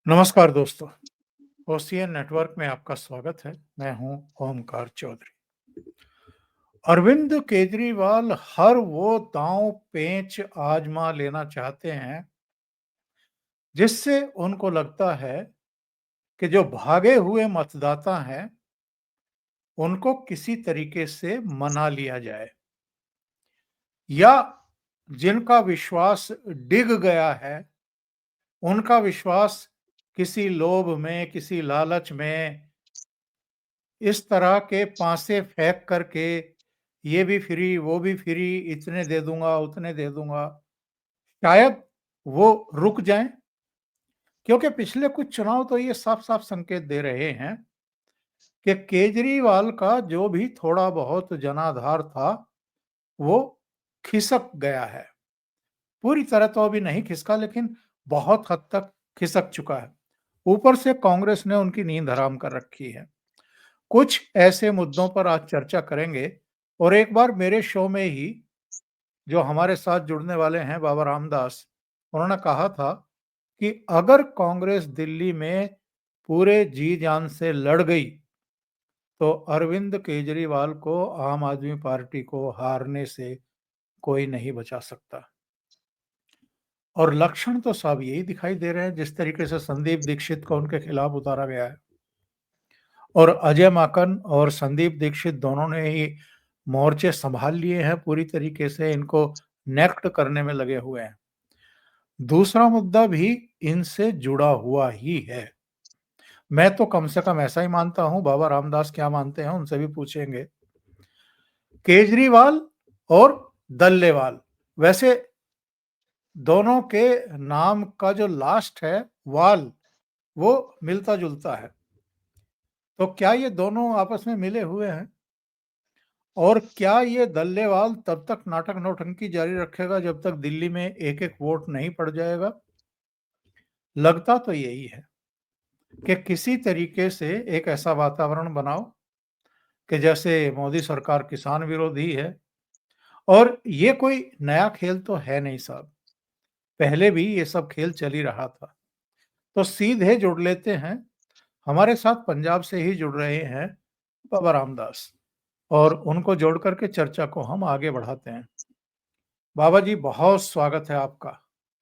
नमस्कार दोस्तों, OCN network में आपका स्वागत है। मैं हूं ओमकार चौधरी। अरविंद केजरीवाल हर वो दांव पेंच आजमा लेना चाहते हैं जिससे उनको लगता है कि जो भागे हुए मतदाता हैं उनको किसी तरीके से मना लिया जाए या जिनका विश्वास डिग गया है उनका विश्वास किसी लोभ में, किसी लालच में इस तरह के पासे फेंक करके ये भी फ्री वो भी फ्री, इतने दे दूंगा उतने दे दूंगा, शायद वो रुक जाएं। क्योंकि पिछले कुछ चुनाव तो ये साफ साफ संकेत दे रहे हैं कि केजरीवाल का जो भी थोड़ा बहुत जनाधार था वो खिसक गया है। पूरी तरह तो अभी नहीं खिसका, लेकिन बहुत हद तक खिसक चुका है। ऊपर से कांग्रेस ने उनकी नींद हराम कर रखी है। कुछ ऐसे मुद्दों पर आज चर्चा करेंगे और एक बार मेरे शो में ही जो हमारे साथ जुड़ने वाले हैं बाबा रामदास, उन्होंने कहा था कि अगर कांग्रेस दिल्ली में पूरे जी जान से लड़ गई तो अरविंद केजरीवाल को, आम आदमी पार्टी को हारने से कोई नहीं बचा सकता। और लक्षण तो सब यही दिखाई दे रहे हैं। जिस तरीके से संदीप दीक्षित को उनके खिलाफ उतारा गया है और अजय माकन और संदीप दीक्षित दोनों ने ही मोर्चे संभाल लिए हैं, पूरी तरीके से इनको नेक्ट करने में लगे हुए हैं। दूसरा मुद्दा भी इनसे जुड़ा हुआ ही है। मैं तो कम से कम ऐसा ही मानता हूं, बाबा रामदास क्या मानते हैं उनसे भी पूछेंगे। केजरीवाल और दल्लेवाल, वैसे दोनों के नाम का जो लास्ट है वाल, वो मिलता जुलता है। तो क्या ये दोनों आपस में मिले हुए हैं? और क्या ये दल्लेवाल तब तक नाटक नौटंकी जारी रखेगा जब तक दिल्ली में एक एक वोट नहीं पड़ जाएगा? लगता तो यही है कि किसी तरीके से एक ऐसा वातावरण बनाओ कि जैसे मोदी सरकार किसान विरोधी है। और ये कोई नया खेल तो है नहीं साहब, पहले भी ये सब खेल चल ही रहा था। तो सीधे जुड़ लेते हैं। हमारे साथ पंजाब से ही जुड़ रहे हैं बाबा रामदास, और उनको जोड़ करके चर्चा को हम आगे बढ़ाते हैं। बाबा जी, बहुत स्वागत है आपका।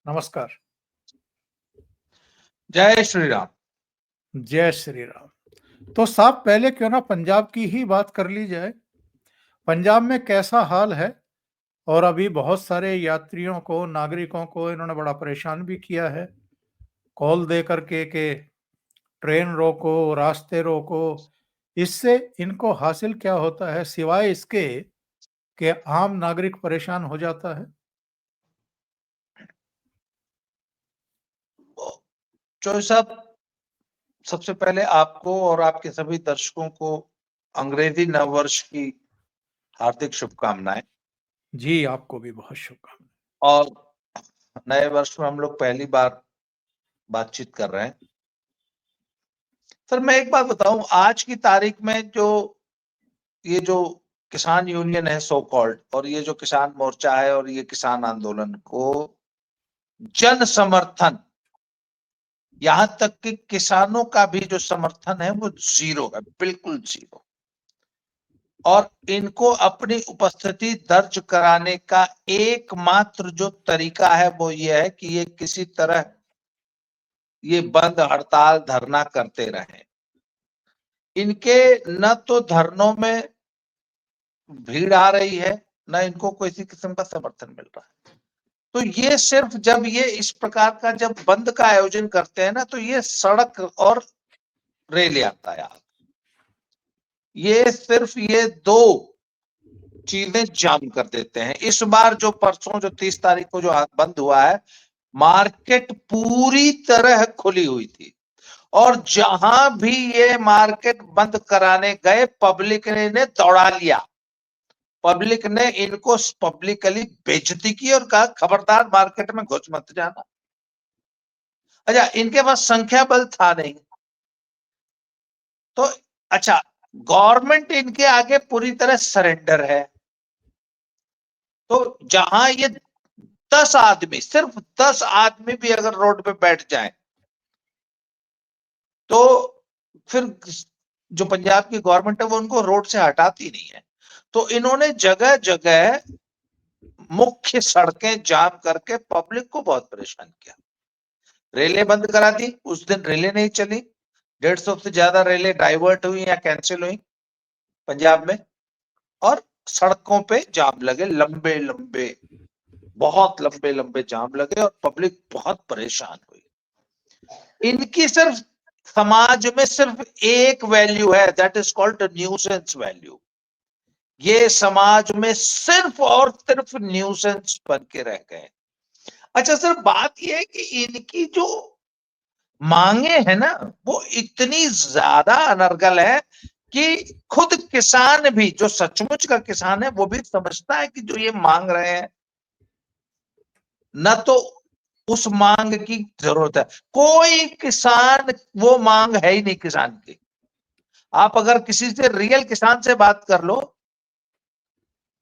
नमस्कार। जय श्री राम। जय श्री राम। तो साहब, पहले क्यों ना पंजाब की ही बात कर ली जाए। पंजाब में कैसा हाल है? और अभी बहुत सारे यात्रियों को, नागरिकों को इन्होंने बड़ा परेशान भी किया है, कॉल दे करके कि ट्रेन रोको, रास्ते रोको। इससे इनको हासिल क्या होता है सिवाय इसके कि आम नागरिक परेशान हो जाता है? चौधरी साहब, सबसे पहले आपको और आपके सभी दर्शकों को अंग्रेजी नववर्ष की हार्दिक शुभकामनाएं। जी, आपको भी बहुत शुभकामनाएं। और नए वर्ष में हम लोग पहली बार बातचीत कर रहे हैं। सर, मैं एक बात बताऊं, आज की तारीख में ये जो किसान यूनियन है सो कॉल्ड, और ये जो किसान मोर्चा है और ये किसान आंदोलन को जन समर्थन, यहां तक कि किसानों का भी जो समर्थन है वो जीरो है, बिल्कुल जीरो। और इनको अपनी उपस्थिति दर्ज कराने का एकमात्र जो तरीका है वो ये है कि ये किसी तरह ये बंद, हड़ताल, धरना करते रहे। इनके न तो धरनों में भीड़ आ रही है, न इनको किसी किस्म का समर्थन मिल रहा है। तो ये सिर्फ जब ये इस प्रकार का जब बंद का आयोजन करते हैं ना, तो ये सड़क और रेल यातायात, ये सिर्फ ये दो चीजें जाम कर देते हैं। इस बार जो परसों जो 30 तारीख को जो बंद हुआ है, मार्केट पूरी तरह खुली हुई थी, और जहां भी ये मार्केट बंद कराने गए पब्लिक ने इन्हें दौड़ा लिया। पब्लिक ने इनको पब्लिकली बेइज्जती की और कहा खबरदार मार्केट में घुस मत जाना। अच्छा, इनके पास संख्या बल था नहीं, तो अच्छा, गवर्नमेंट इनके आगे पूरी तरह सरेंडर है। तो जहां ये 10 आदमी, सिर्फ 10 आदमी भी अगर रोड पे बैठ जाए तो फिर जो पंजाब की गवर्नमेंट है वो उनको रोड से हटाती नहीं है। तो इन्होंने जगह जगह मुख्य सड़कें जाम करके पब्लिक को बहुत परेशान किया। रेलें बंद करा दी, उस दिन रेलें नहीं चली, 150 से ज्यादा रेलें डाइवर्ट हुई या कैंसिल हुई पंजाब में, और सड़कों पे जाम लगे, लंबे लंबे, बहुत लंबे लंबे जाम लगे और पब्लिक बहुत परेशान हुई। इनकी सिर्फ समाज में सिर्फ एक वैल्यू है, that is called nuisance value. ये समाज में सिर्फ और सिर्फ न्यूसेंस बन के रह गए। अच्छा सर, बात यह है कि इनकी जो मांगे है ना वो इतनी ज्यादा अनर्गल है कि खुद किसान भी, जो सचमुच का किसान है, वो भी समझता है कि जो ये मांग रहे हैं न तो उस मांग की जरूरत है। कोई किसान, वो मांग है ही नहीं किसान की। आप अगर किसी से रियल किसान से बात कर लो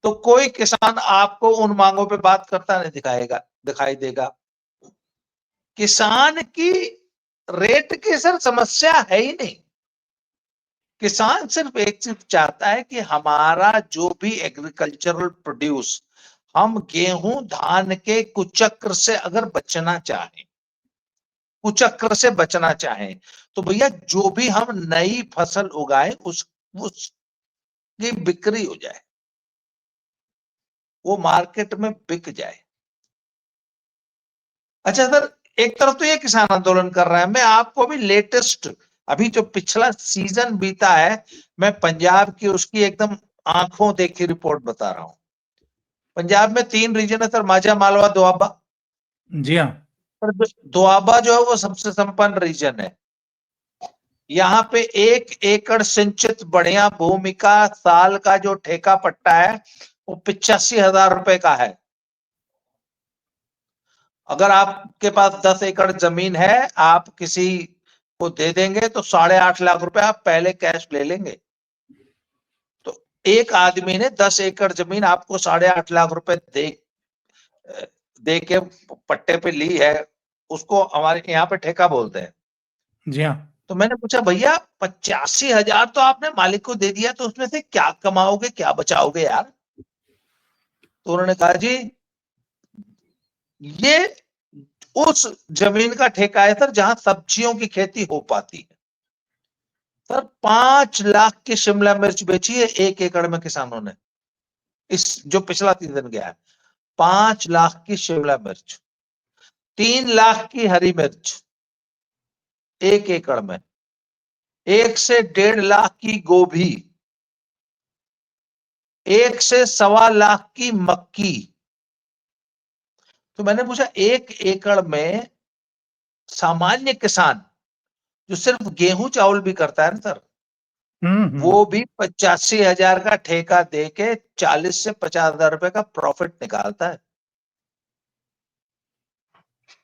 तो कोई किसान आपको उन मांगों पे बात करता नहीं दिखाई देगा। किसान की रेट की सर समस्या है ही नहीं। किसान सिर्फ एक चीज चाहता है कि हमारा जो भी एग्रीकल्चरल प्रोड्यूस, हम गेहूं धान के कुचक्र से अगर बचना चाहें, कुचक्र से बचना चाहें, तो भैया जो भी हम नई फसल उगाए उसकी बिक्री हो जाए, वो मार्केट में बिक जाए। अच्छा सर, एक तरफ तो ये किसान आंदोलन कर रहा है, मैं आपको अभी लेटेस्ट, अभी जो पिछला सीजन बीता है, मैं पंजाब की उसकी एकदम आंखों देखी रिपोर्ट बता रहा हूं। पंजाब में 3 रीजन है सर, माझा, मालवा, दोआबा। जी हाँ। पर दोआबा जो है वो सबसे संपन्न रीजन है। यहाँ पे 1 एकड़ सिंचित बढ़िया भूमि का साल का जो ठेका पट्टा है वो 85,000 रुपए का है। अगर आपके पास 10 एकड़ जमीन है, आप किसी को दे देंगे तो 8.5 लाख रुपए आप पहले कैश ले लेंगे। तो एक आदमी ने 10 एकड़ जमीन आपको 8.5 लाख रुपए दे के पट्टे पे ली है, उसको हमारे यहाँ पे ठेका बोलते हैं। जी हाँ। तो मैंने पूछा, भैया 85,000 तो आपने मालिक को दे दिया, तो उसमें से क्या कमाओगे, क्या बचाओगे यार? तो उन्होंने कहा, जी ये उस जमीन का ठेका है सर जहां सब्जियों की खेती हो पाती है। सर 5 लाख की शिमला मिर्च बेची है 1 एकड़ में किसानों ने, इस जो पिछला सीजन गया है। 5 लाख की शिमला मिर्च, 3 लाख की हरी मिर्च 1 एकड़ में, 1 से 1.5 लाख की गोभी, 1 से 1.25 लाख की मक्की। तो मैंने पूछा, 1 एकड़ में सामान्य किसान जो सिर्फ गेहूं चावल भी करता है ना सर, वो भी 85,000 का ठेका देके 40 से 50,000 रुपए का प्रॉफिट निकालता है।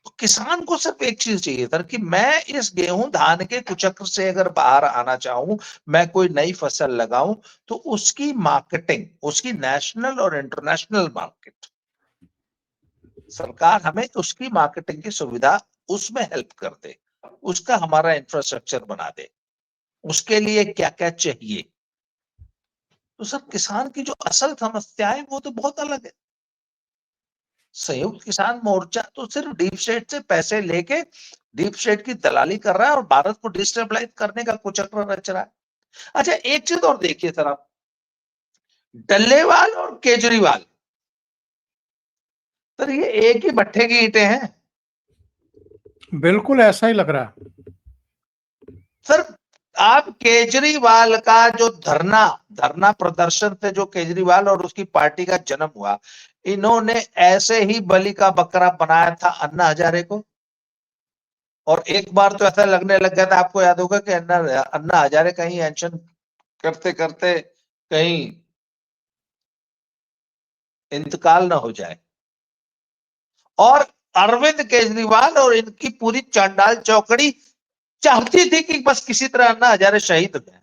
तो किसान को सिर्फ एक चीज चाहिए सर कि मैं इस गेहूं धान के कुचक्र से अगर बाहर आना चाहूं, मैं कोई नई फसल लगाऊं, तो उसकी मार्केटिंग, उसकी नेशनल और इंटरनेशनल मार्केट, सरकार हमें उसकी मार्केटिंग की सुविधा उसमें हेल्प कर दे, उसका हमारा इंफ्रास्ट्रक्चर बना दे। उसके लिए क्या क्या चाहिए? तो सर किसान की जो असल समस्या है वो तो बहुत अलग है। संयुक्त किसान मोर्चा तो सिर्फ डीप स्टेट से पैसे लेके डीप स्टेट की दलाली कर रहा है और भारत को डिस्टेबलाइज करने का कुचक्र रच रहा है। अच्छा एक चीज और देखिए सर, आप डल्लेवाल और केजरीवाल, सर ये एक ही भट्ठे की ईंटें हैं। बिल्कुल ऐसा ही लग रहा है सर आप केजरीवाल का जो धरना धरना प्रदर्शन से जो केजरीवाल और उसकी पार्टी का जन्म हुआ, इन्होंने ऐसे ही बलि का बकरा बनाया था अन्ना हजारे को। और एक बार तो ऐसा लगने लग गया था, आपको याद होगा कि अन्ना हजारे कहीं एक्शन करते करते कहीं इंतकाल ना हो जाए। और अरविंद केजरीवाल और इनकी पूरी चांडाल चौकड़ी चाहती थी कि बस किसी तरह अन्ना हजारे शहीद हो जाए।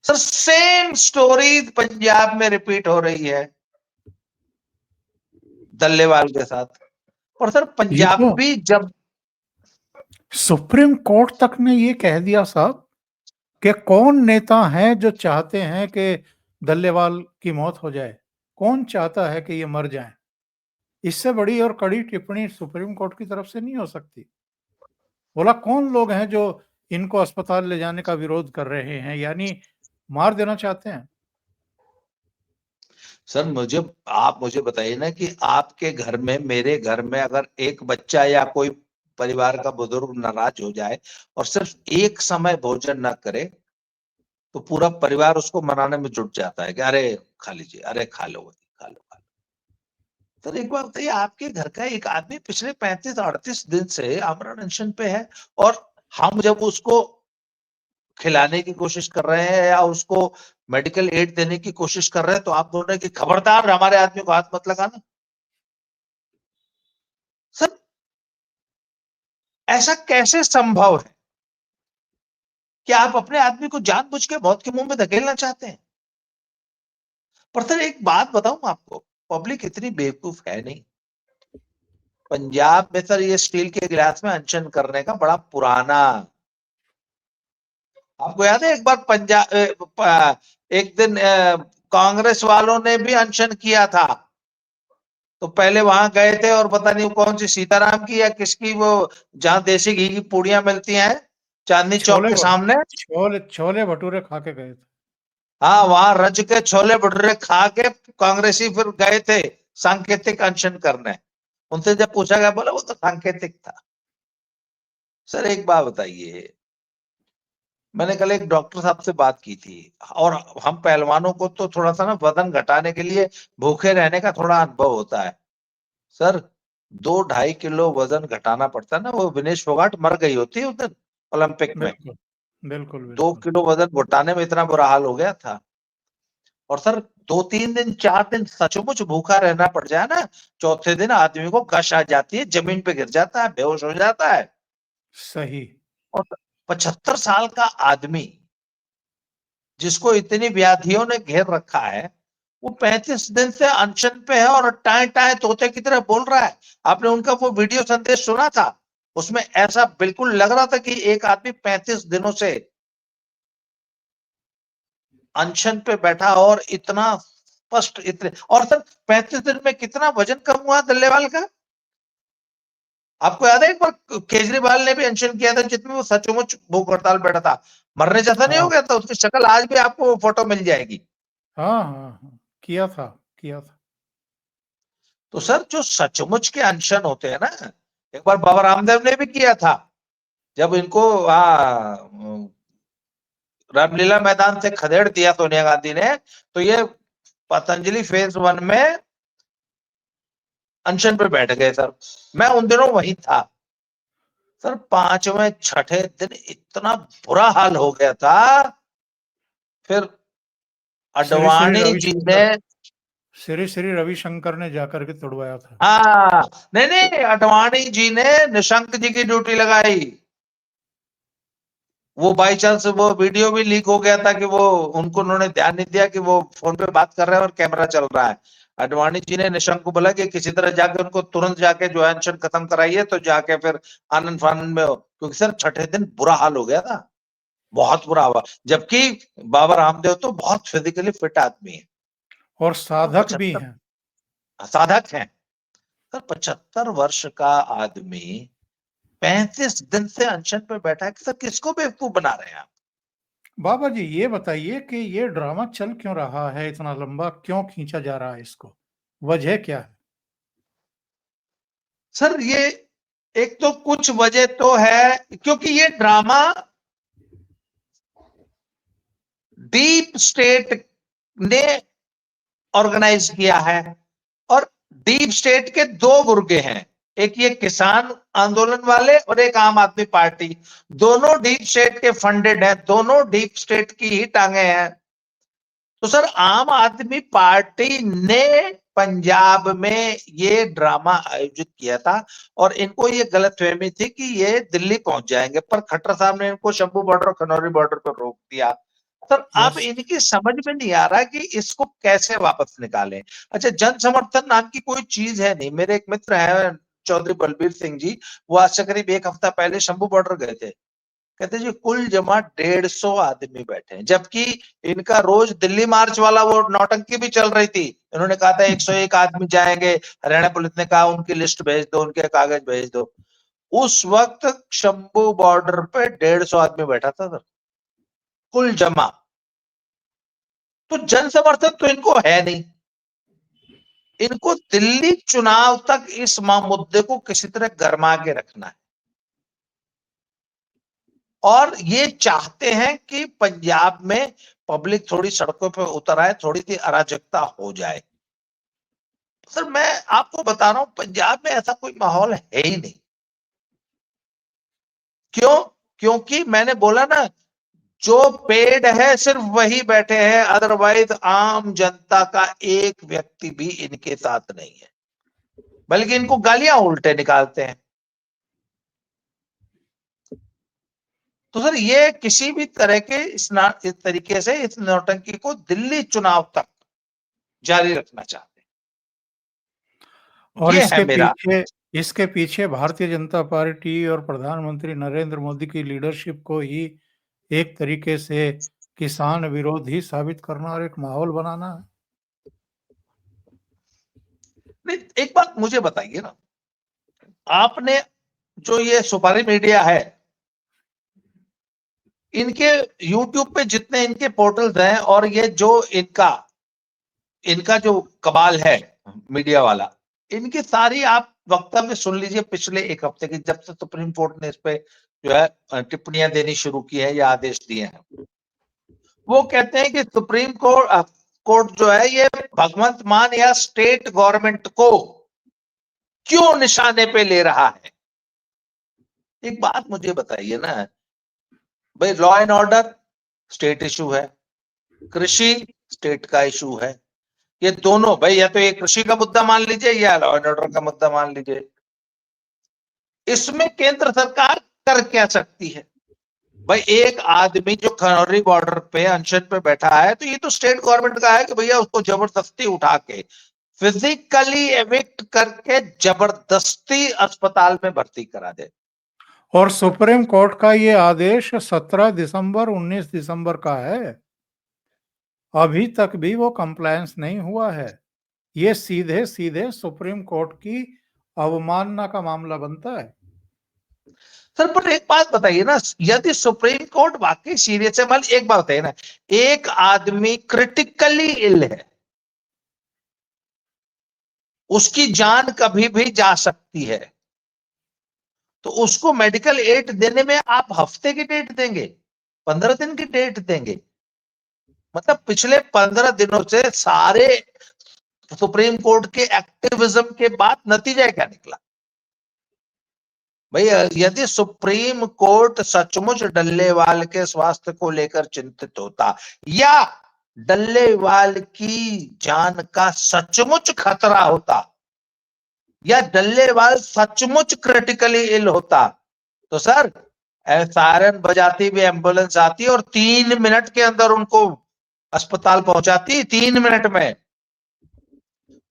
सर सेम स्टोरी पंजाब में रिपीट हो रही है दल्लेवाल के साथ। और सर ये तो पंजाबी जब सुप्रीम कोर्ट तक ने ये कह दिया साहब कि कौन नेता हैं जो चाहते हैं कि डल्लेवाल की मौत हो जाए? कौन चाहता है कि ये मर जाएं? इससे बड़ी और कड़ी टिप्पणी सुप्रीम कोर्ट की तरफ से नहीं हो सकती। बोला कौन लोग हैं जो इनको अस्पताल ले जाने का विरोध कर रहे हैं, यानी मार देना चाहते हैं। सर आप मुझे बताइए ना कि आपके घर में, मेरे घर में अगर एक बच्चा या कोई परिवार का बुजुर्ग नाराज हो जाए और सिर्फ एक समय भोजन ना करे, तो पूरा परिवार उसको मनाने में जुट जाता है कि अरे खा लीजिए, अरे खा लो, खा लो, खा लो। तो एक बात बताइए, आपके घर का एक आदमी पिछले 35-38 दिन से आमरण अनशन पे है, और हम जब उसको खिलाने की कोशिश कर रहे हैं या उसको मेडिकल एड देने की कोशिश कर रहे हैं, तो आप बोल रहे हैं कि खबरदार हमारे आदमी को हाथ मत लगाना। सर, ऐसा कैसे संभव है कि आप अपने आदमी को जानबूझ के मौत के मुंह में धकेलना चाहते हैं? पर सर एक बात बताऊं आपको, पब्लिक इतनी बेवकूफ है नहीं। पंजाब में सर ये स्टील के गिलास में अनशन करने का बड़ा पुराना, आपको याद है एक बार एक दिन कांग्रेस वालों ने भी अनशन किया था। तो पहले वहां गए थे और पता नहीं कौन सी सीताराम की या किसकी, वो जहां देसी घी की पूड़ियां मिलती हैं चांदनी चौक छोले के सामने, छोले छोले भटूरे खा के गए थे। हाँ वहां रज के छोले भटूरे खा के कांग्रेसी फिर गए थे सांकेतिक अनशन करने। उनसे जब पूछा गया, बोला वो तो सांकेतिक था। सर एक बात बताइए, मैंने कल एक डॉक्टर साहब से बात की थी, और हम पहलवानों को तो थोड़ा सा ना वजन घटाने के लिए भूखे रहने का थोड़ा अनुभव होता है। सर 2-2.5 किलो वजन घटाना पड़ता है ना, वो विनेश फोगाट मर गई होती है उस दिन ओलंपिक में। बिल्कुल, बिल्कुल, 2 बिल्कुल। किलो वजन घटाने में इतना बुरा हाल हो गया था। और सर 2-3 दिन 4 दिन सचमुच भूखा रहना पड़ जाए ना, चौथे दिन आदमी को गश आ जाती है, जमीन पे गिर जाता है, बेहोश हो जाता है। सही। और 75 साल का आदमी जिसको इतनी व्याधियों ने घेर रखा है, वो 35 दिन से अनशन पे है और टाए टाए तोते की तरह बोल रहा है। आपने उनका वो वीडियो संदेश सुना था? उसमें ऐसा बिल्कुल लग रहा था कि एक आदमी 35 दिनों से अनशन पे बैठा और इतना स्पष्ट, इतने, और सर 35 दिन में कितना वजन कम हुआ डल्लेवाल का? आपको याद है एक बार केजरीवाल ने भी अनशन किया था जिसमें वो सचमुच भूख हड़ताल बैठा था, मरने जैसा नहीं हो हाँ, गया था? उसकी शक्ल आज भी आपको वो फोटो मिल जाएगी। हाँ, हाँ, हाँ, किया था, किया था। तो सर जो सचमुच के अनशन होते हैं ना, एक बार बाबा रामदेव ने भी किया था, जब इनको रामलीला मैदान से खदेड़ दिया सोनिया गांधी ने, तो ये पतंजलि फेज 1 में अनशन पे बैठ गए सर। मैं उन दिनों वही था सर। 5वें-6ठे दिन इतना बुरा हाल हो गया था, फिर श्री श्री अडवाणी जी ने, रविशंकर श्री श्री रविशंकर ने जाकर के तुड़वाया था। हाँ नहीं नहीं, अडवाणी जी ने निशंक जी की ड्यूटी लगाई। वो बाई चांस वो वीडियो भी लीक हो गया था कि वो, उनको उन्होंने ध्यान नहीं दिया कि वो फोन पे बात कर रहे हैं और कैमरा चल रहा है। अडवाणी जी ने निशंक को बोला कि किसी तरह जाके उनको तुरंत जाके जो है अनशन खत्म कराइए, तो जाके फिर आनंद फानंद में हो, क्योंकि सर 6ठे दिन बुरा हाल हो गया था, बहुत बुरा हुआ। जबकि बाबा रामदेव तो बहुत फिजिकली फिट आदमी है, और और साधक भी 75 हैं। साधक हैं। सर 75 वर्ष का आदमी 35 दिन से अनशन पे बैठा है, सर किसको बेवकूफ बना रहे हैं आप? बाबा जी ये बताइए कि ये ड्रामा चल क्यों रहा है, इतना लंबा क्यों खींचा जा रहा है इसको? वजह क्या है? सर ये एक तो कुछ वजह तो है, क्योंकि ये ड्रामा डीप स्टेट ने ऑर्गेनाइज किया है, और डीप स्टेट के दो गुर्गे हैं, एक ये किसान आंदोलन वाले और एक आम आदमी पार्टी। दोनों डीप स्टेट के फंडेड हैं, दोनों डीप स्टेट की ही टांगे हैं। तो सर आम आदमी पार्टी ने पंजाब में ये ड्रामा आयोजित किया था, और इनको ये गलतफहमी थी कि ये दिल्ली पहुंच जाएंगे, पर खट्टर साहब ने इनको शंभू बॉर्डर और खनौरी बॉर्डर पर रोक दिया। सर अब यस। इनकी समझ में नहीं आ रहा कि इसको कैसे वापस निकालें। अच्छा, जन समर्थन नाम की कोई चीज है नहीं। मेरे एक मित्र है चौधरी बलबीर सिंह जी, वो आज से करीब 1 हफ्ता पहले शंभू बॉर्डर गए थे। कहते जी कुल जमा 150 आदमी बैठे हैं, जबकि इनका रोज दिल्ली मार्च वाला वो नौटंकी भी चल रही थी। इन्होंने कहा था 101 आदमी जाएंगे, हरियाणा पुलिस ने कहा उनकी लिस्ट भेज दो, उनके कागज भेज दो। उस वक्त शंभू बॉर्डर पे 150 आदमी बैठा था सर, कुल जमा। तो जन समर्थन तो इनको है नहीं। इनको दिल्ली चुनाव तक इस मुद्दे को किसी तरह गरमा के रखना है, और ये चाहते हैं कि पंजाब में पब्लिक थोड़ी सड़कों पर उतर आए, थोड़ी सी अराजकता हो जाए। सर मैं आपको बता रहा हूं, पंजाब में ऐसा कोई माहौल है ही नहीं। क्यों? क्योंकि मैंने बोला ना, जो पेड है सिर्फ वही बैठे हैं, अदरवाइज आम जनता का एक व्यक्ति भी इनके साथ नहीं है, बल्कि इनको गालियां उल्टे निकालते हैं। तो सर ये किसी भी तरह के इस तरीके से इस नौटंकी को दिल्ली चुनाव तक जारी रखना चाहते हैं। और ये है मेरा। इसके पीछे भारतीय जनता पार्टी और प्रधानमंत्री नरेंद्र मोदी की लीडरशिप को ही एक तरीके से किसान विरोधी साबित करना और एक माहौल बनाना है। नहीं, एक बात मुझे बताइए ना, आपने जो ये सुपारी मीडिया है, इनके YouTube पे जितने इनके पोर्टल्स हैं, और ये जो इनका जो कबाल है मीडिया वाला, इनकी सारी आप वक्तव्य सुन लीजिए पिछले 1 हफ्ते की, जब से सुप्रीम कोर्ट ने इस पे जो है टिप्पणियां देनी शुरू की है या आदेश दिए हैं। वो कहते हैं कि सुप्रीम कोर्ट जो है ये भगवंत मान या स्टेट गवर्नमेंट को क्यों निशाने पे ले रहा है। एक बात मुझे बताइए ना भाई, law and order state issue है, कृषि स्टेट का इशू है, ये दोनों भाई, या तो ये कृषि का मुद्दा मान लीजिए या लॉ एंड ऑर्डर का मुद्दा मान लीजिए। इसमें केंद्र सरकार कर क्या सकती है भाई? एक आदमी जो खनौरी बॉर्डर पे अनशन पे बैठा है, तो ये तो स्टेट गवर्नमेंट का है कि भैया उसको जबरदस्ती उठा के फिजिकली एविक्ट करके जबरदस्ती अस्पताल में भर्ती करा दे। और सुप्रीम कोर्ट का ये आदेश 17 दिसंबर 19 दिसंबर का है, अभी तक भी वो कंप्लायंस नहीं हुआ है। ये सीधे सीधे सुप्रीम कोर्ट की अवमानना का मामला बनता है। सर पर एक बात बताइए ना, यदि सुप्रीम कोर्ट वाकई सीरियस है, मान एक बात बताइए ना, एक आदमी क्रिटिकली इल है, उसकी जान कभी भी जा सकती है, तो उसको मेडिकल एड देने में आप हफ्ते की डेट देंगे, 15 दिन की डेट देंगे? मतलब पिछले 15 दिनों से सारे सुप्रीम कोर्ट के एक्टिविज्म के बाद नतीजा क्या निकला भाई? यदि सुप्रीम कोर्ट सचमुच डल्लेवाल के स्वास्थ्य को लेकर चिंतित होता, या डल्लेवाल की जान का सचमुच खतरा होता, या डल्लेवाल सचमुच क्रिटिकली इल होता, तो सर सायरन बजाती भी एम्बुलेंस आती और 3 मिनट के अंदर उनको अस्पताल पहुंचाती। 3 मिनट में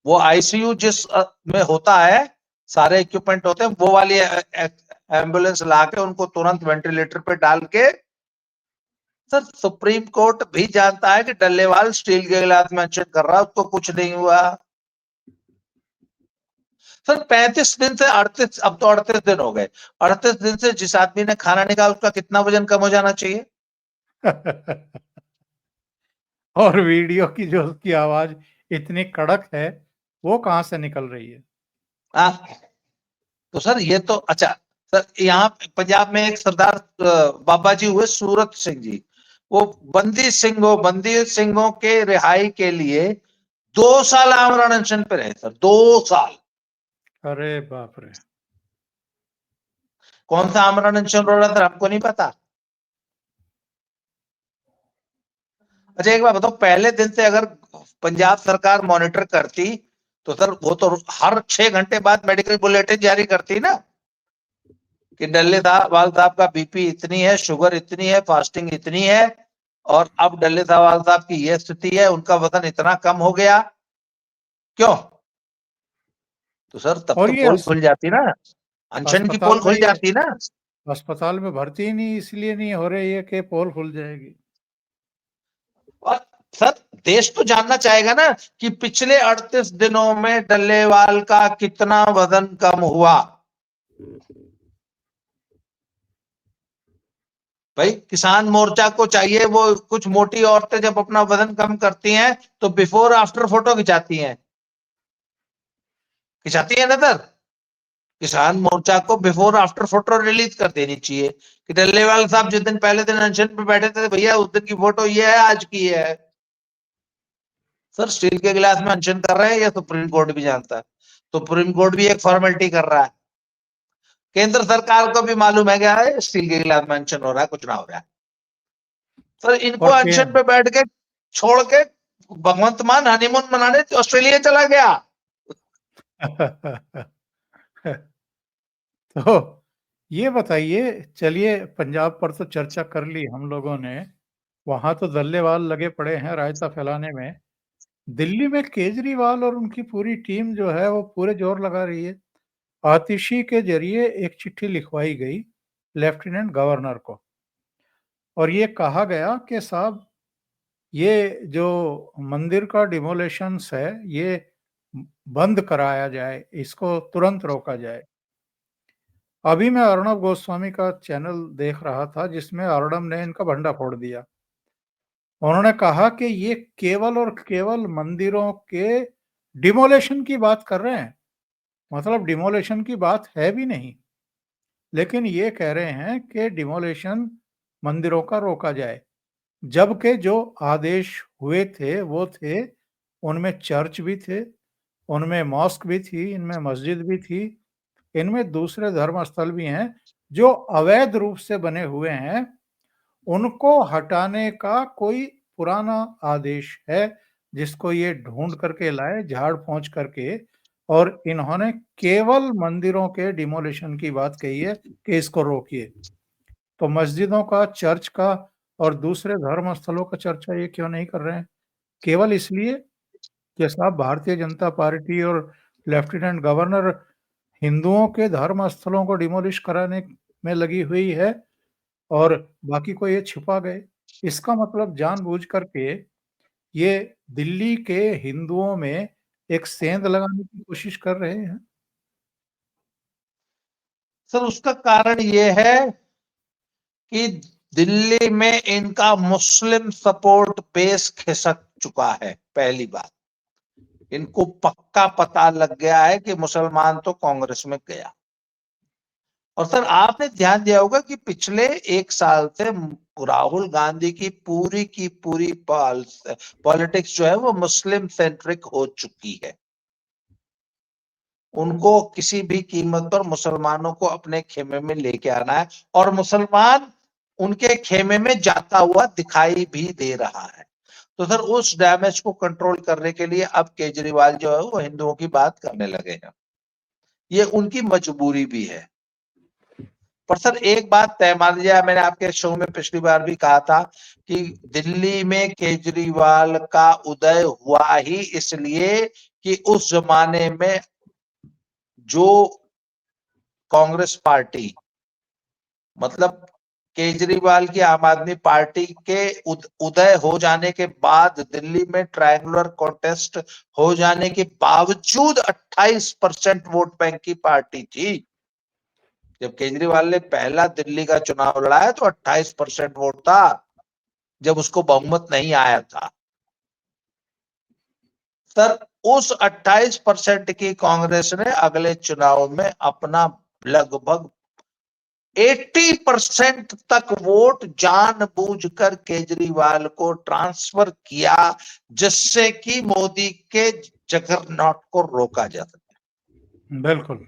वो आईसीयू जिस में होता है, सारे इक्विपमेंट होते हैं, वो वाली एम्बुलेंस लाके उनको तुरंत वेंटिलेटर पे डाल के। सर सुप्रीम कोर्ट भी जानता है कि डल्लेवाल स्टील के गिलास में अनशन कर रहा है, उसको कुछ नहीं हुआ। सर 35 दिन से 38, अब तो 38 दिन हो गए, 38 दिन से जिस आदमी ने खाना नहीं खाया उसका कितना वजन कम हो जाना चाहिए? और वीडियो की जो उसकी आवाज इतनी कड़क है, वो कहां से निकल रही है? आ, तो सर ये तो अच्छा, सर यहाँ पंजाब में एक सरदार बाबा जी हुए सूरत सिंह जी, वो बंदी सिंहों के रिहाई के लिए 2 साल आमरण अनशन पे रहे सर, 2 साल। अरे बाप रे! कौन सा आमरण अनशन हो रहा था हमको नहीं पता। अच्छा एक बात बताओ, पहले दिन से अगर पंजाब सरकार मॉनिटर करती, तो सर वो तो हर 6 घंटे बाद मेडिकल बुलेटिन जारी करती ना, कि डल्लेवाल साहब का बीपी इतनी है, शुगर इतनी है, फास्टिंग इतनी है, और अब डल्लेवाल साहब की यह स्थिति है, उनका वजन इतना कम हो गया। क्यों? तो सर तब और तो ये पोल खुल जाती ना, अनशन की पोल अस्पताल में खुल जाती ना। अस्पताल में भर्ती ही नहीं इसलिए नहीं हो रही है कि पोल खुल जाएगी। और सर देश तो जानना चाहेगा ना कि पिछले 38 दिनों में डल्लेवाल का कितना वजन कम हुआ। भाई किसान मोर्चा को चाहिए, वो कुछ मोटी औरतें जब अपना वजन कम करती हैं तो बिफोर आफ्टर फोटो खिंचाती है ना सर। किसान मोर्चा को बिफोर आफ्टर फोटो रिलीज कर देनी चाहिए कि डल्लेवाल साहब जिस दिन पहले दिन अनशन पे बैठे थे भैया उस दिन की फोटो ये है, आज की है। सर स्टील के गिलास में अनशन कर रहे हैं, ये सुप्रीम कोर्ट भी जानता है। सुप्रीम कोर्ट भी एक फॉर्मेलिटी कर रहा है। केंद्र सरकार को भी मालूम है क्या है, स्टील के गिलास में अनशन हो रहा है, कुछ ना हो रहा है। सर इनको और अनशन पे बैठ के छोड़ के भगवंत मान हनीमून मनाने ऑस्ट्रेलिया चला गया। तो ये बताइए, चलिए पंजाब पर तो चर्चा कर ली हम लोगों ने, वहां तो दल्लेवाल लगे पड़े हैं रायता फैलाने में। दिल्ली में केजरीवाल और उनकी पूरी टीम जो है वो पूरे जोर लगा रही है। आतिशी के जरिए एक चिट्ठी लिखवाई गई लेफ्टिनेंट गवर्नर को, और ये कहा गया कि साहब ये जो मंदिर का डिमोलेशंस है ये बंद कराया जाए, इसको तुरंत रोका जाए। अभी मैं अर्णब गोस्वामी का चैनल देख रहा था जिसमें अर्णब ने इनका भंडा फोड़ दिया। उन्होंने कहा कि ये केवल और केवल मंदिरों के डिमोलेशन की बात कर रहे हैं, मतलब डिमोलेशन की बात है भी नहीं, लेकिन ये कह रहे हैं कि डिमोलेशन मंदिरों का रोका जाए। जबकि जो आदेश हुए थे वो थे, उनमें चर्च भी थे, उनमें मॉस्क भी थी, इनमें मस्जिद भी थी, इनमें दूसरे धर्म स्थल भी हैं जो अवैध रूप से बने हुए हैं। उनको हटाने का कोई पुराना आदेश है जिसको ये ढूंढ करके लाए, झाड़ पोंछ करके, और इन्होंने केवल मंदिरों के डिमोलिशन की बात कही है कि इसको रोकिए। तो मस्जिदों का, चर्च का और दूसरे धर्म स्थलों का चर्चा ये क्यों नहीं कर रहे हैं? केवल इसलिए कि साहब भारतीय जनता पार्टी और लेफ्टिनेंट गवर्नर हिंदुओं के धर्म स्थलों को डिमोलिश कराने में लगी हुई है और बाकी को ये छुपा गए। इसका मतलब जानबूझ करके ये दिल्ली के हिंदुओं में एक सेंध लगाने की कोशिश कर रहे हैं। सर उसका कारण ये है कि दिल्ली में इनका मुस्लिम सपोर्ट बेस खिसक चुका है। पहली बात, इनको पक्का पता लग गया है कि मुसलमान तो कांग्रेस में गया। और सर आपने ध्यान दिया होगा कि पिछले एक साल से राहुल गांधी की पूरी पॉलिटिक्स जो है वो मुस्लिम सेंट्रिक हो चुकी है। उनको किसी भी कीमत पर मुसलमानों को अपने खेमे में लेके आना है, और मुसलमान उनके खेमे में जाता हुआ दिखाई भी दे रहा है। तो सर उस डैमेज को कंट्रोल करने के लिए अब केजरीवाल जो है वो हिंदुओं की बात करने लगे हैं। ये उनकी मजबूरी भी है। पर सर एक बात तय मान लीजिए, मैंने आपके शो में पिछली बार भी कहा था कि दिल्ली में केजरीवाल का उदय हुआ ही इसलिए कि उस जमाने में जो कांग्रेस पार्टी, मतलब केजरीवाल की आम आदमी पार्टी के उदय हो जाने के बाद दिल्ली में ट्रायंगुलर कॉन्टेस्ट हो जाने के बावजूद 28% वोट बैंक की पार्टी थी। जब केजरीवाल ने पहला दिल्ली का चुनाव लड़ाया तो 28% वोट था, जब उसको बहुमत नहीं आया था। सर उस 28% की कांग्रेस ने अगले चुनाव में अपना लगभग 80% तक वोट जानबूझकर केजरीवाल को ट्रांसफर किया, जिससे कि मोदी के जगरनॉट को रोका जा सके। बिल्कुल।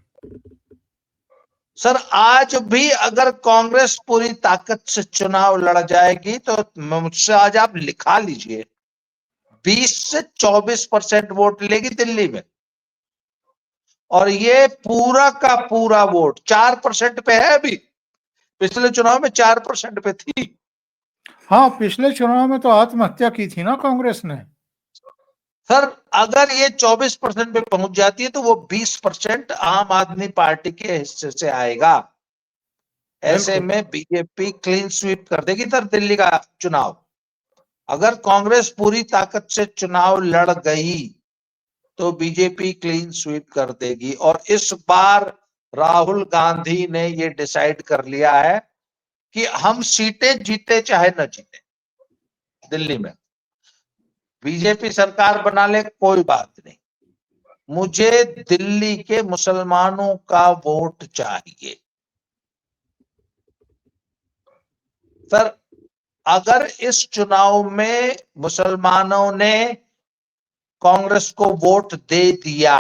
सर आज भी अगर कांग्रेस पूरी ताकत से चुनाव लड़ जाएगी तो मुझसे आज आप लिखा लीजिए 20 से 24% वोट लेगी दिल्ली में, और ये पूरा का पूरा वोट 4% पे है। अभी पिछले चुनाव में 4% पे थी। हाँ, पिछले चुनाव में तो आत्महत्या की थी ना कांग्रेस ने। सर अगर ये 24% पे पहुंच जाती है तो वो 20% आम आदमी पार्टी के हिस्से से आएगा। ऐसे बिल्कुल। में बीजेपी क्लीन स्वीप कर देगी सर दिल्ली का चुनाव। अगर कांग्रेस पूरी ताकत से चुनाव लड़ गई तो बीजेपी क्लीन स्वीप कर देगी। और इस बार राहुल गांधी ने ये डिसाइड कर लिया है कि हम सीटें जीते चाहे न जीते, दिल्ली में बीजेपी सरकार बना ले कोई बात नहीं, मुझे दिल्ली के मुसलमानों का वोट चाहिए। सर अगर इस चुनाव में मुसलमानों ने कांग्रेस को वोट दे दिया,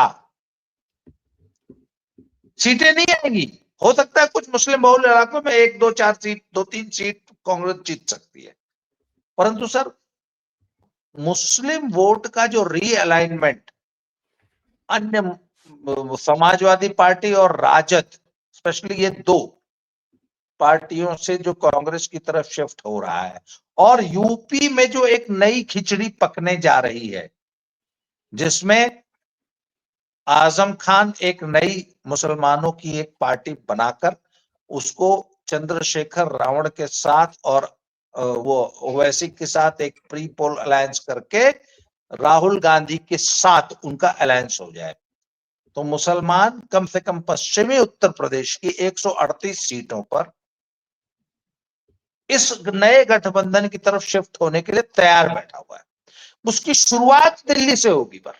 सीटें नहीं आएंगी। हो सकता है कुछ मुस्लिम बहुल इलाकों में 1 2 4 सीट, 2 3 सीट कांग्रेस जीत सकती है, परंतु सर मुस्लिम वोट का जो रीअलाइनमेंट अन्य समाजवादी पार्टी और राजद, स्पेशली ये दो पार्टियों से जो कांग्रेस की तरफ शिफ्ट हो रहा है, और यूपी में जो एक नई खिचड़ी पकने जा रही है जिसमें आजम खान एक नई मुसलमानों की एक पार्टी बनाकर उसको चंद्रशेखर रावण के साथ और वो ओवैसी के साथ एक प्री पोल अलायंस करके राहुल गांधी के साथ उनका अलायंस हो जाए तो मुसलमान कम से कम पश्चिमी उत्तर प्रदेश की 138 सीटों पर इस नए गठबंधन की तरफ शिफ्ट होने के लिए तैयार बैठा हुआ है। उसकी शुरुआत दिल्ली से होगी पर,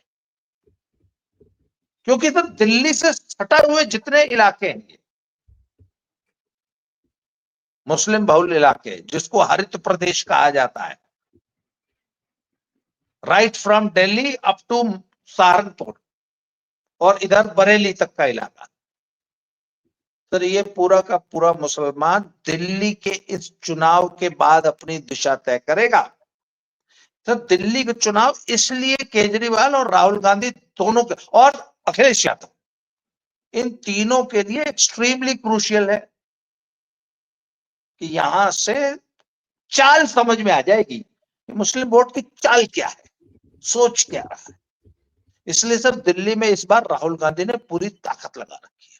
क्योंकि तो दिल्ली से सटा हुए जितने इलाके हैं मुस्लिम बहुल इलाके, जिसको हरित प्रदेश कहा जाता है, right from Delhi up to Saharanpur और इधर बरेली तक का इलाका, तो ये पूरा का पूरा मुसलमान दिल्ली के इस चुनाव के बाद अपनी दिशा तय करेगा। तो दिल्ली के चुनाव इसलिए केजरीवाल और राहुल गांधी दोनों के और अखिलेश यादव, इन तीनों के लिए एक्सट्रीमली क्रूशियल है कि यहां से चाल समझ में आ जाएगी कि मुस्लिम वोट की चाल क्या है, सोच क्या रहा है। इसलिए सर दिल्ली में इस बार राहुल गांधी ने पूरी ताकत लगा रखी है।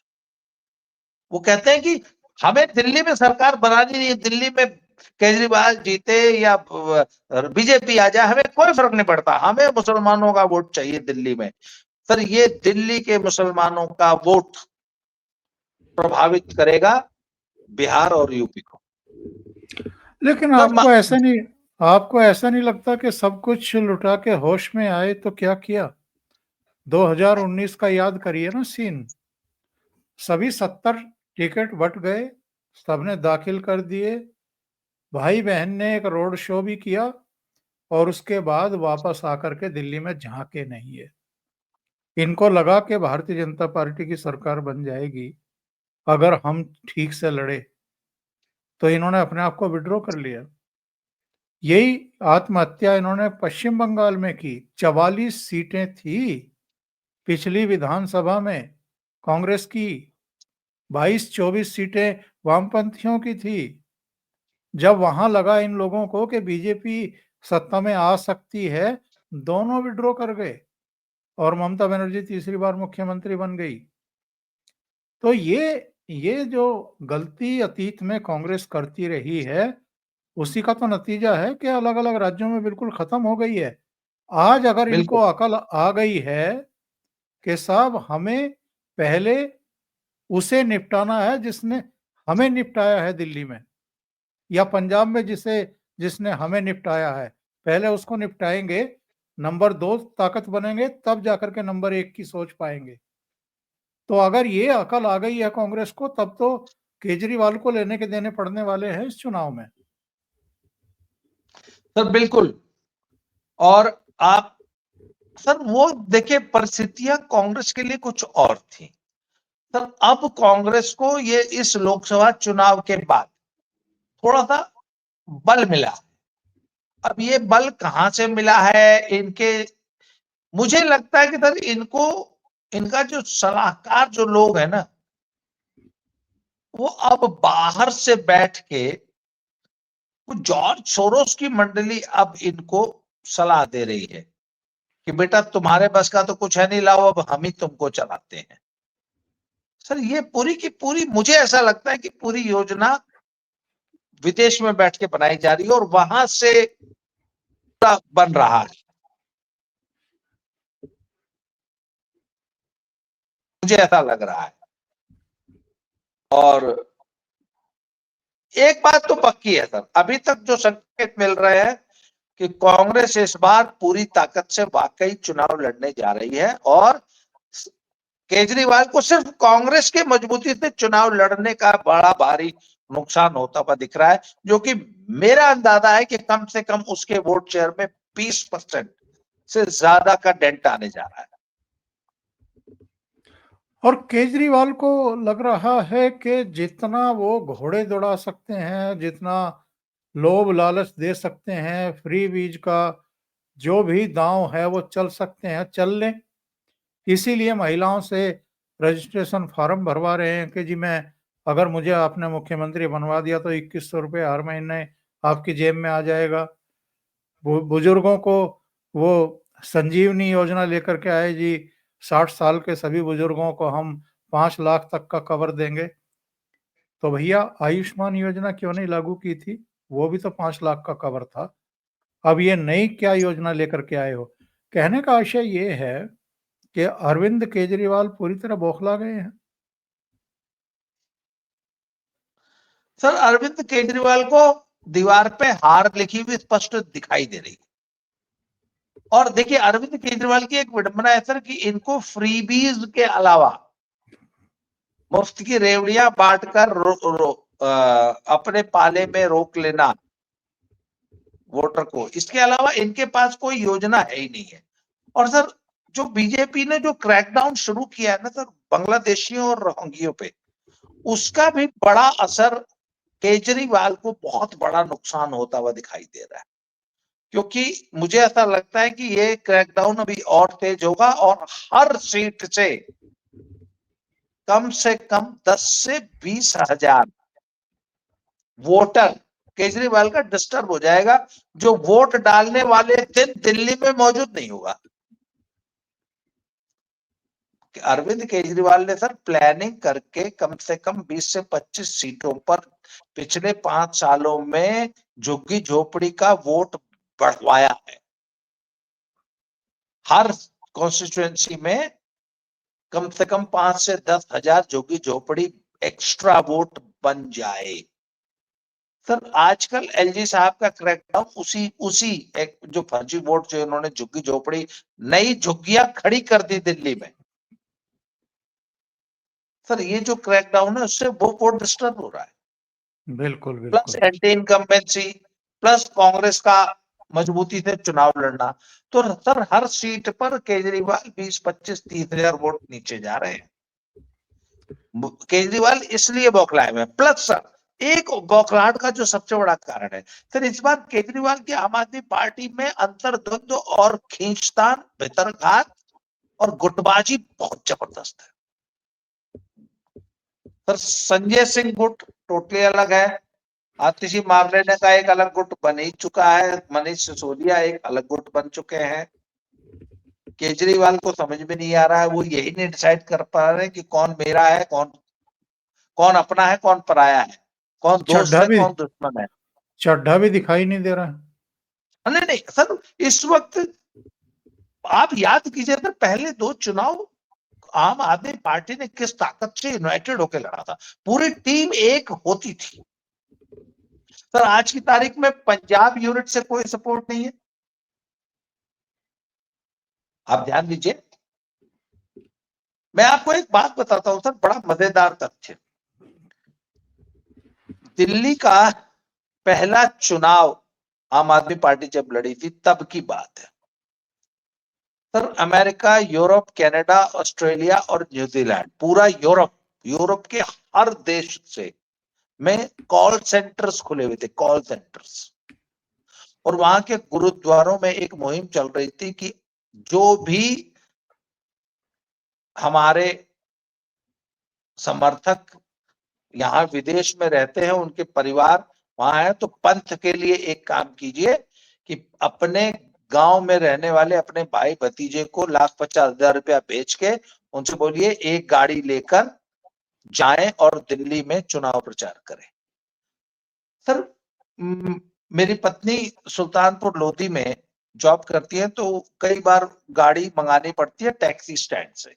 वो कहते हैं कि हमें दिल्ली में सरकार बनानी नहीं है, दिल्ली में केजरीवाल जीते या बीजेपी आ जाए हमें कोई फर्क नहीं पड़ता, हमें मुसलमानों का वोट चाहिए दिल्ली में। सर ये दिल्ली के मुसलमानों का वोट प्रभावित करेगा बिहार और यूपी को। लेकिन आपको ऐसा नहीं लगता कि सब कुछ लुटा के होश में आए तो क्या किया? 2019 का याद करिए ना सीन, सभी 70 टिकट बट गए, सबने दाखिल कर दिए, भाई बहन ने एक रोड शो भी किया और उसके बाद वापस आकर के दिल्ली में झांके नहीं है। इनको लगा कि भारतीय जनता पार्टी की सरकार बन जाएगी अगर हम ठीक से लड़े, तो इन्होंने अपने आप को विड्रॉ कर लिया। यही आत्महत्या इन्होंने पश्चिम बंगाल में की। 44 सीटें थी पिछली विधानसभा में कांग्रेस की, 22-24 सीटें वामपंथियों की थी। जब वहां लगा इन लोगों को कि बीजेपी सत्ता में आ सकती है, दोनों विड्रॉ कर गए और ममता बनर्जी तीसरी बार मुख्यमंत्री बन गई। तो ये जो गलती अतीत में कांग्रेस करती रही है, उसी का तो नतीजा है कि अलग अलग राज्यों में बिल्कुल खत्म हो गई है। आज अगर इनको बिल्कुल अकल आ गई है कि साहब हमें पहले उसे निपटाना है जिसने हमें निपटाया है दिल्ली में, या पंजाब में जिसने हमें निपटाया है, पहले उसको निपटाएंगे, नंबर 2 ताकत बनेंगे, तब जाकर के नंबर 1 की सोच पाएंगे। तो अगर ये अकल आ गई है कांग्रेस को, तब तो केजरीवाल को लेने के देने पड़ने वाले हैं इस चुनाव में। सर बिल्कुल। और आप सर वो देखिए परिस्थितियां कांग्रेस के लिए कुछ और थी। सर अब कांग्रेस को ये इस लोकसभा चुनाव के बाद थोड़ा सा बल मिला। अब ये बल कहां से मिला है इनके, मुझे लगता है कि सर इनको इनका जो सलाहकार जो लोग है ना, वो अब बाहर से बैठ के जॉर्ज सोरोस की मंडली अब इनको सलाह दे रही है कि बेटा तुम्हारे बस का तो कुछ है नहीं, लाओ अब हम ही तुमको चलाते हैं। सर ये पूरी की पूरी, मुझे ऐसा लगता है कि पूरी योजना विदेश में बैठ के बनाई जा रही है और वहां से बन रहा है, मुझे ऐसा लग रहा है। और एक बात तो पक्की है सर, अभी तक जो संकेत मिल रहे हैं कि कांग्रेस इस बार पूरी ताकत से वाकई चुनाव लड़ने जा रही है और केजरीवाल को सिर्फ कांग्रेस के मजबूती से चुनाव लड़ने का बड़ा भारी नुकसान होता हुआ दिख रहा है, जो कि मेरा अंदाजा है कि कम से कम उसके वोट शेयर में 20% से ज्यादा का डेंट आने जा रहा है। और केजरीवाल को लग रहा है कि जितना वो घोड़े दौड़ा सकते हैं, जितना लोभ लालच दे सकते हैं, फ्री बीज का जो भी दांव है वो चल सकते हैं, चल लें। इसीलिए महिलाओं से रजिस्ट्रेशन फॉर्म भरवा रहे हैं कि जी मैं, अगर मुझे आपने मुख्यमंत्री बनवा दिया तो 2100 रुपये हर महीने आपकी जेब में आ जाएगा। बुजुर्गों को वो संजीवनी योजना लेकर के आए जी, 60 साल के सभी बुजुर्गों को हम 5 लाख तक का कवर देंगे। तो भैया आयुष्मान योजना क्यों नहीं लागू की थी? वो भी तो 5 लाख का कवर था। अब ये नई क्या योजना लेकर के आए हो? कहने का आशय ये है कि अरविंद केजरीवाल पूरी तरह बौखला गए हैं। सर अरविंद केजरीवाल को दीवार पे हार लिखी हुई स्पष्ट दिखाई दे रही है। और देखिए अरविंद केजरीवाल की एक विडंबना है सर कि इनको फ्रीबीज के अलावा मुफ्त की रेवड़ियां बांटकर अपने पाले में रोक लेना वोटर को, इसके अलावा इनके पास कोई योजना है ही नहीं है। और सर जो बीजेपी ने जो क्रैकडाउन शुरू किया है ना सर बांग्लादेशियों और रोहिंग्यों पे, उसका भी बड़ा असर केजरीवाल को बहुत बड़ा नुकसान होता हुआ दिखाई दे रहा है, क्योंकि मुझे ऐसा लगता है कि ये क्रैकडाउन अभी और तेज होगा और हर सीट से कम 10 से 20 हजार वोटर केजरीवाल का डिस्टर्ब हो जाएगा, जो वोट डालने वाले दिन दिल्ली में मौजूद नहीं होगा। अरविंद केजरीवाल ने सर प्लानिंग करके कम से कम 20 से 25 सीटों पर पिछले 5 सालों में झुग्गी झोपड़ी का वोट बढ़वाया है। हर कॉन्स्टिट्यूएंसी में कम से कम 5 से 10 हजार झुग्गी झोपड़ी एक्स्ट्रा वोट बन जाए। सर आजकल एलजी साहब का क्रैकडाउन उसी एक जो फर्जी वोट जो इन्होंने झुग्गी झोपड़ी नई झुग्गियां खड़ी कर दी दिल्ली में, सर ये जो क्रैकडाउन है उससे वो वोट डिस्टर्ब हो रहा है। बिल्कुल प्लस बिल्कुल। एंटी इनकम्बेंसी, प्लस कांग्रेस का मजबूती से चुनाव लड़ना, तो सर हर सीट पर केजरीवाल 20, 25, 30 हजार वोट नीचे जा रहे हैं। केजरीवाल इसलिए बौखलाए हुए। प्लस सर एक बौखलाहट का जो सबसे बड़ा कारण है सर, इस बार केजरीवाल की आम आदमी पार्टी में अंतर्द्वंद और खींचतान, भितरघात और गुटबाजी बहुत जबरदस्त है। सर संजय सिंह गुट टोटली अलग है, आतिशी मारलेने का एक अलग गुट बन ही चुका है, मनीष सिसोदिया एक अलग गुट बन चुके हैं। केजरीवाल को समझ में नहीं आ रहा है, वो यही नहीं डिसाइड कर पा रहे कि कौन मेरा है, कौन कौन अपना है, कौन पराया है, कौन दोस्त चड्ढा है, भी कौन दुश्मन है। चड्ढा भी दिखाई नहीं दे रहा है। नहीं नहीं सर, इस वक्त आप याद कीजिए सर, पहले 2 चुनाव आम आदमी पार्टी ने किस ताकत से यूनाइटेड होकर लड़ा था, पूरी टीम एक होती थी। सर आज की तारीख में पंजाब यूनिट से कोई सपोर्ट नहीं है, आप ध्यान दीजिए। मैं आपको एक बात बताता हूं सर, बड़ा मजेदार तथ्य। दिल्ली का पहला चुनाव आम आदमी पार्टी जब लड़ी थी तब की बात है sir. America, Europe, Canada, Australia और न्यूजीलैंड, पूरा यूरोप के हर देश से में कॉल सेंटर्स खुले हुए थे, कॉल सेंटर्स। और वहां के गुरुद्वारों में एक मुहिम चल रही थी कि जो भी हमारे समर्थक यहाँ विदेश में रहते हैं, उनके परिवार वहां है, तो पंथ के लिए एक काम कीजिए कि अपने गांव में रहने वाले अपने भाई भतीजे को 1,50,000 रुपया बेच के उनसे बोलिए एक गाड़ी लेकर जाएं और दिल्ली में चुनाव प्रचार करें। सर मेरी पत्नी सुल्तानपुर लोधी में जॉब करती है, तो कई बार गाड़ी मंगानी पड़ती है टैक्सी स्टैंड से।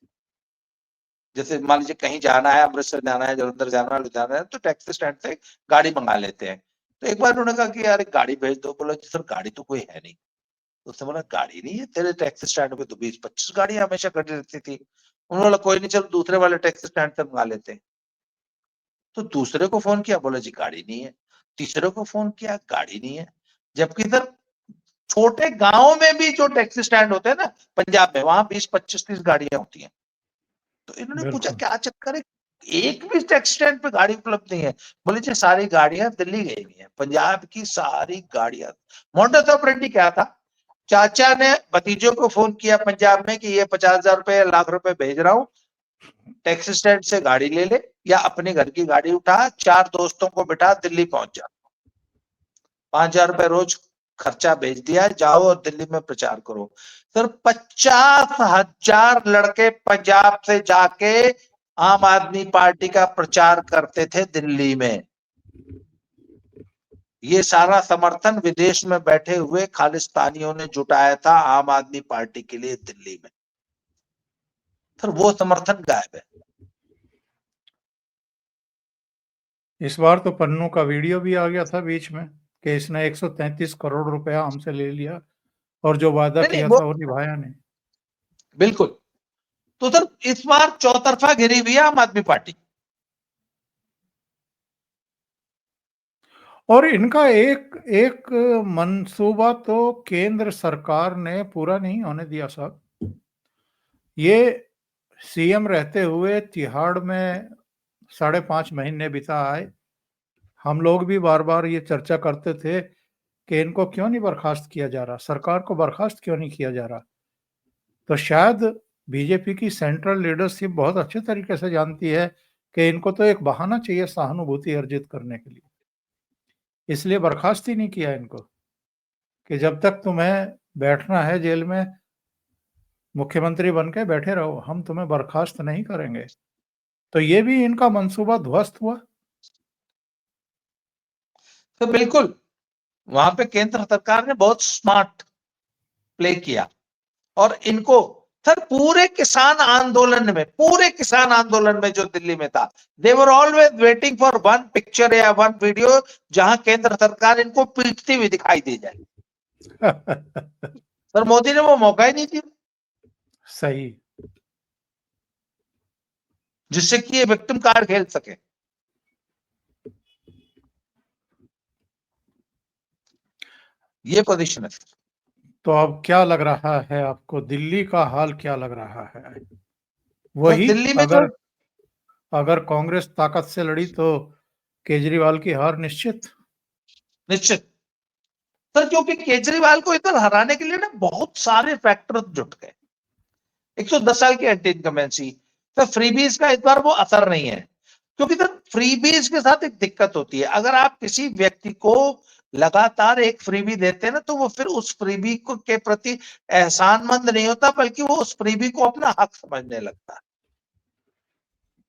जैसे मान लीजिए कहीं जाना है, अमृतसर जाना है, जलंधर जाना है, लुधियाना है, तो टैक्सी स्टैंड से गाड़ी मंगा लेते हैं। तो एक बार उन्होंने कहा कि यार एक गाड़ी भेज दो। बोला सर गाड़ी तो कोई है नहीं। तो उसने बोला गाड़ी नहीं है तेरे टैक्सी स्टैंड पे? तो 20-25 गाड़ियां हमेशा खड़ी रहती थी। उन्होंने बोला कोई नहीं, चलो दूसरे वाले टैक्सी स्टैंड से मंगा लेते हैं। तो दूसरे को फोन किया, बोला जी गाड़ी नहीं है। तीसरे को फोन किया, गाड़ी नहीं है। जबकि इधर छोटे गांवों में भी जो टैक्सी स्टैंड होते हैं ना पंजाब में, वहां 20-25-30 गाड़ियां होती हैं। तो इन्होंने पूछा बिल्कुल। क्या चक्कर है, एक भी टैक्सी स्टैंड पे गाड़ी उपलब्ध नहीं है। बोले जी सारी गाड़ियां दिल्ली गई हुई है, पंजाब की सारी गाड़ियां। मॉडस ऑपरेंडी क्या था, चाचा ने भतीजों को फोन किया पंजाब में कि ये 50,000 रुपए, लाख रुपए भेज रहा हूँ, टैक्सी स्टैंड से गाड़ी ले ले या अपने घर की गाड़ी उठा, 4 दोस्तों को बिठा दिल्ली पहुंच जा, 5,000 रुपए रोज खर्चा भेज दिया, जाओ और दिल्ली में प्रचार करो। सर 50,000 लड़के पंजाब से जाके आम आदमी पार्टी का प्रचार करते थे दिल्ली में। ये सारा समर्थन विदेश में बैठे हुए खालिस्तानियों ने जुटाया था आम आदमी पार्टी के लिए दिल्ली में। सर वो समर्थन गायब है। इस बार तो पन्नू का वीडियो भी आ गया था बीच में कि इसने 133 करोड़ रुपया हमसे ले लिया और जो वादा नहीं नहीं किया वो था वो निभाया नहीं। बिल्कुल। तो सर इस बार चौतरफा घिरी हुई है आम आदमी पार्टी। और इनका एक एक मंसूबा तो केंद्र सरकार ने पूरा नहीं होने दिया साहब। ये सीएम रहते हुए तिहाड़ में 5.5 महीने बिता आए। हम लोग भी बार बार ये चर्चा करते थे कि इनको क्यों नहीं बर्खास्त किया जा रहा, सरकार को बर्खास्त क्यों नहीं किया जा रहा। तो शायद बीजेपी की सेंट्रल लीडरशिप बहुत अच्छे तरीके से जानती है कि इनको तो एक बहाना चाहिए सहानुभूति अर्जित करने के लिए, इसलिए बर्खास्त ही नहीं किया इनको कि जब तक तुम्हें बैठना है जेल में मुख्यमंत्री बन के बैठे रहो, हम तुम्हें बर्खास्त नहीं करेंगे। तो ये भी इनका मंसूबा ध्वस्त हुआ। तो बिल्कुल वहां पे केंद्र सरकार ने बहुत स्मार्ट प्ले किया। और इनको सर पूरे किसान आंदोलन में जो दिल्ली में था, they were always waiting for one picture या वन वीडियो जहां केंद्र सरकार इनको पीटती हुई दिखाई दे जाए। सर मोदी ने वो मौका ही नहीं दिया सही। जिससे कि ये विक्टिम कार्ड खेल सके। ये पोजीशन है। तो अब क्या लग रहा है आपको, दिल्ली का हाल क्या लग रहा है? तो वही, दिल्ली में अगर जो अगर कांग्रेस ताकत से लड़ी तो केजरीवाल की हार निश्चित। निश्चित सर, क्योंकि केजरीवाल को इधर हराने के लिए ना बहुत सारे फैक्टर जुट गए। 110 साल की एंटी इनकम्बेंसी, तो फ्रीबीज का इस बार वो असर नहीं है। क्योंकि सर फ्रीबीज के साथ एक दिक्कत होती है, अगर आप किसी व्यक्ति को लगातार एक फ्रीबी देते हैं ना, तो वो फिर उस फ्रीबी को के प्रति एहसानमंद नहीं होता, बल्कि वो उस फ्रीबी को अपना हक समझने लगता है।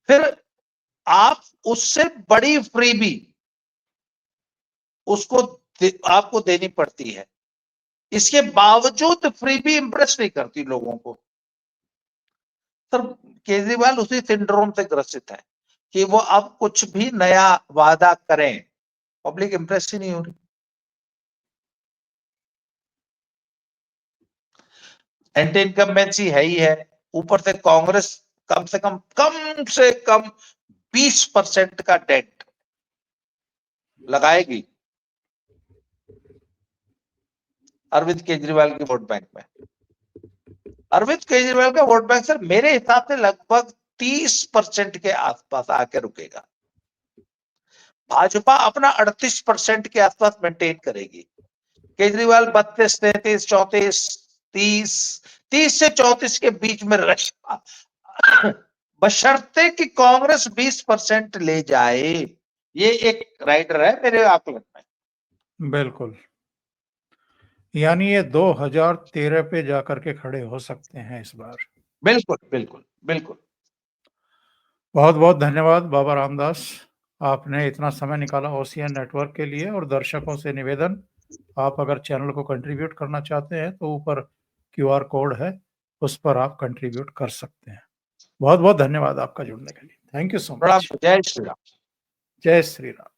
फिर आप उससे बड़ी फ्रीबी उसको आपको देनी पड़ती है। इसके बावजूद फ्रीबी इंप्रेस नहीं करती लोगों को। सर केजरीवाल उसी सिंड्रोम से ग्रसित है कि वो अब कुछ भी नया वादा करें, पब्लिक इंप्रेस ही नहीं हो रही। एंटी इनकम्बेंसी है ही है, ऊपर से कांग्रेस कम से कम 20% का डेट लगाएगी अरविंद केजरीवाल के वोट बैंक में। अरविंद केजरीवाल का वोट बैंक सर मेरे हिसाब से लगभग 30% के आसपास आके रुकेगा। भाजपा अपना 38% के आसपास मेंटेन करेगी। केजरीवाल 32, 33, 34, 30 से 34 के बीच में रहेगा, बशर्ते कि कांग्रेस 20% ले जाए। ये एक राइडर है मेरे आकलन में। बिल्कुल। यानी ये 2013 पे जाकर के खड़े हो सकते हैं इस बार। बिल्कुल बिल्कुल बिल्कुल। बहुत बहुत धन्यवाद बाबा रामदास, आपने इतना समय निकाला ओशियन नेटवर्क के लिए। और दर्शकों से निवेदन, आप अगर चैनल को कंट्रीब्यूट करना चाहते हैं तो ऊपर क्यूआर कोड है, उस पर आप कंट्रीब्यूट कर सकते हैं। बहुत बहुत धन्यवाद आपका जुड़ने के लिए। थैंक यू सो प्रणाम। मच। जय श्री राम। जय श्री राम।